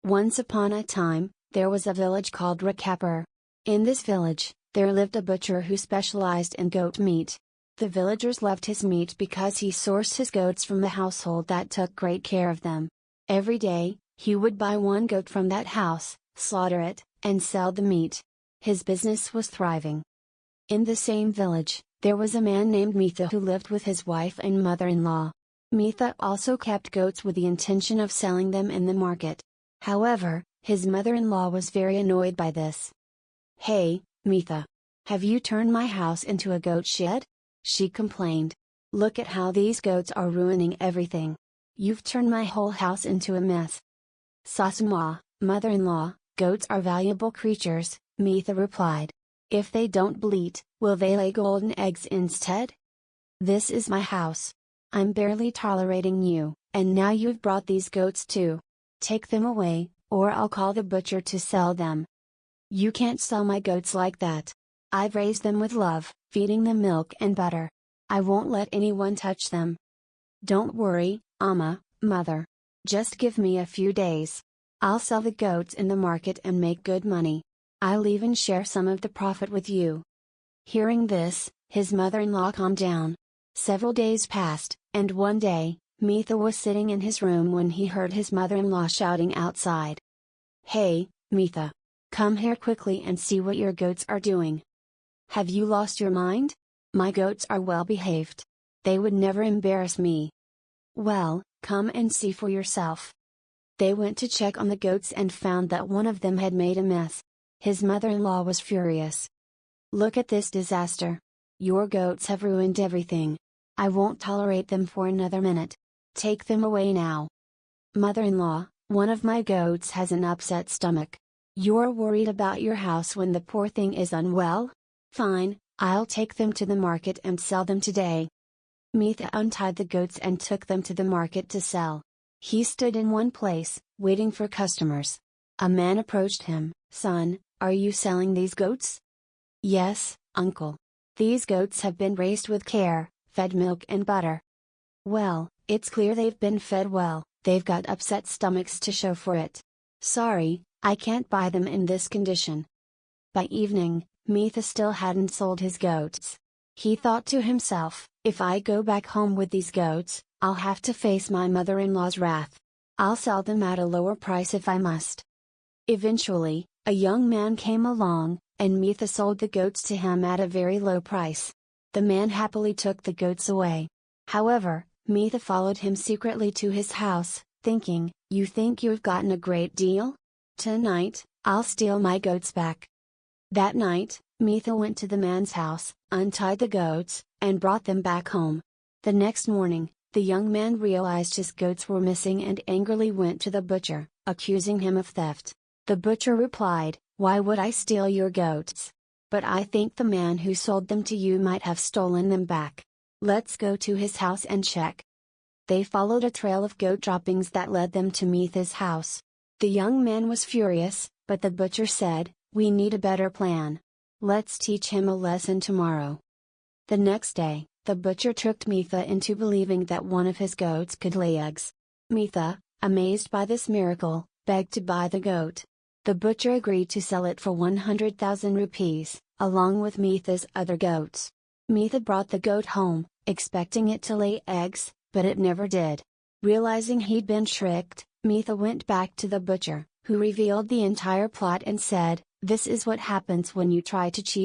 Once upon a time, there was a village called Rakapur. In this village, there lived a butcher who specialized in goat meat. The villagers loved his meat because he sourced his goats from a household that took great care of them. Every day, he would buy one goat from that house, slaughter it, and sell the meat. His business was thriving. In the same village, there was a man named Mitha who lived with his wife and mother-in-law. Mitha also kept goats with the intention of selling them in the market. However, his mother-in-law was very annoyed by this. "Hey, Mitha! Have you turned my house into a goat shed?" she complained. "Look at how these goats are ruining everything. You've turned my whole house into a mess." "Sasuma, mother-in-law, goats are valuable creatures," Mitha replied. "If they don't bleat, will they lay golden eggs instead? This is my house. I'm barely tolerating you, and now you've brought these goats too. Take them away, or I'll call the butcher to sell them." "You can't sell my goats like that. I've raised them with love, feeding them milk and butter. I won't let anyone touch them." "Don't worry, mother. Just give me a few days. I'll sell the goats in the market and make good money. I'll even share some of the profit with you." Hearing this, his mother-in-law calmed down. Several days passed, and one day, Mitha was sitting in his room when he heard his mother-in-law shouting outside. "Hey, Mitha! Come here quickly and see what your goats are doing. Have you lost your mind? My goats are well behaved. They would never embarrass me." "Well, come and see for yourself." They went to check on the goats and found that one of them had made a mess. His mother-in-law was furious. "Look at this disaster. Your goats have ruined everything. I won't tolerate them for another minute. Take them away now." "Mother-in-law, one of my goats has an upset stomach. You're worried about your house when the poor thing is unwell? Fine, I'll take them to the market and sell them today." Mitha untied the goats and took them to the market to sell. He stood in one place, waiting for customers. A man approached him. "Son, are you selling these goats?" "Yes, uncle. These goats have been raised with care, fed milk and butter." "Well, it's clear they've been fed well, they've got upset stomachs to show for it. Sorry, I can't buy them in this condition." By evening, Mitha still hadn't sold his goats. He thought to himself, "If I go back home with these goats, I'll have to face my mother-in-law's wrath. I'll sell them at a lower price if I must." Eventually, a young man came along, and Mitha sold the goats to him at a very low price. The man happily took the goats away. However, Mitha followed him secretly to his house, thinking, "You think you've gotten a great deal? Tonight, I'll steal my goats back." That night, Mitha went to the man's house, untied the goats, and brought them back home. The next morning, the young man realized his goats were missing and angrily went to the butcher, accusing him of theft. The butcher replied, "Why would I steal your goats? But I think the man who sold them to you might have stolen them back. Let's go to his house and check." They followed a trail of goat droppings that led them to Mitha's house. The young man was furious, but the butcher said, "We need a better plan. Let's teach him a lesson tomorrow." The next day, the butcher tricked Mitha into believing that one of his goats could lay eggs. Mitha, amazed by this miracle, begged to buy the goat. The butcher agreed to sell it for 100,000 rupees, along with Mitha's other goats. Mitha brought the goat home, expecting it to lay eggs, but it never did. Realizing he'd been tricked, Mitha went back to the butcher, who revealed the entire plot and said, "This is what happens when you try to cheat